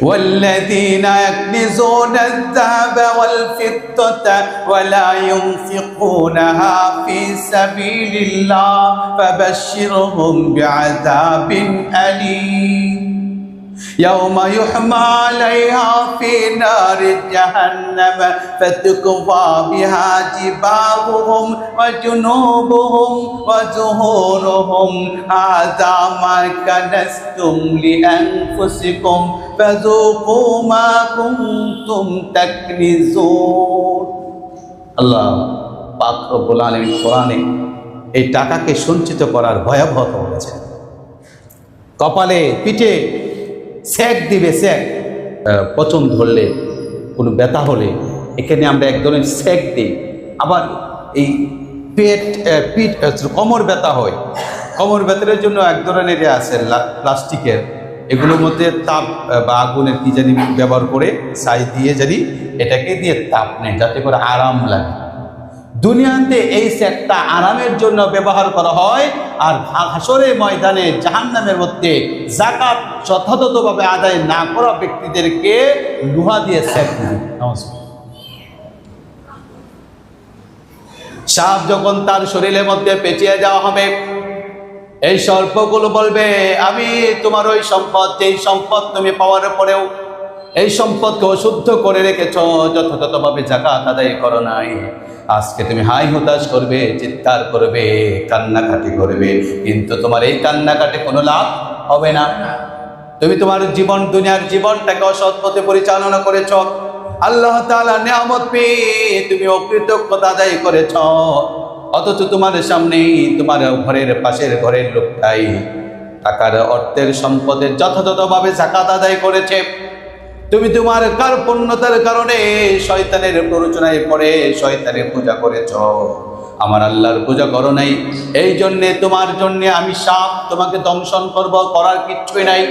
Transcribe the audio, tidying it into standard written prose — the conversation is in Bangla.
والذين يكنزون الذهب والفضة ولا ينفقونها في سبيل الله فبشرهم بعذاب أليم يوم يحمى عليها في نار جهنم فتكوى بها جباههم وجنوبهم وظهورهم هذا ما كنزتم لأنفسكم فذوقوا ما كنتم تكنزون আল্লাহ পাক রব্বুল আলামিন কোরআনে এই টাকাকে সঞ্চিত করার ভয়াবহতা বলেছেন। কপালে পিঠে সেক দিবে, সেক পচন ধরলে, কোনো ব্যথা হলে এখানে আমরা এক ধরনের সেক দিই। আবার এই পিঠ কোমর ব্যথা হয়, কোমর ব্যথার জন্য এক ধরনের আছে প্লাস্টিকের, এগুলোর মধ্যে তাপ বা আগুনের কি জানি ব্যবহার করে ছাই দিয়ে জানি এটাকে দিয়ে তাপ নেয় যাতে করে আরাম লাগে। দুনিয়াতে এই সেটটা আরামের জন্য ব্যবহার করা হয়, আর হাসরের ময়দানে জাহান্নামের মধ্যে যাকাত যথাযথভাবে আদায় না করা ব্যক্তিদেরকে লোহা দিয়ে সেট দেয়। সাপ যখন তার শরীরের মধ্যে পেঁচিয়ে যাওয়া হবে, এই সর্পগুলো বলবে আমি তোমার ওই সম্পদ, যেই সম্পদ তুমি পাওয়ার পরেও এই সম্পদকে অশুদ্ধ করে রেখেছ, যথাযথভাবে যাকাত আদায় করো নাই, আজকে তুমি হাই হতাশ করবে, চিৎকার করবে, কান্নাকাটি করবে, কিন্তু তোমার এই কান্নাকাটি কোনো লাভ হবে না। তুমি তোমার জীবন, দুনিয়ার জীবনটাকে অসৎ পথে পরিচালনা করেছ, আল্লাহ তাআলা নিয়ামত পেয়ে তুমি অকৃতজ্ঞতা আদায় করেছ, অথচ তোমার সামনেই তোমার ঘরের পাশের ঘরের লোকটাই টাকার, অর্থের, সম্পদের যথাযথভাবে যাকাত আদায় করেছে। তুমি তোমার কার্পণ্যতার কারণে শয়তানের প্ররোচনায় পড়ে শয়তানের পূজা করেছ, আমার আল্লাহর পূজা করো নাই। এই জন্যে তোমার জন্যে আমি সাপ তোমাকে দংশন করব, করার কিচ্ছুই নাই।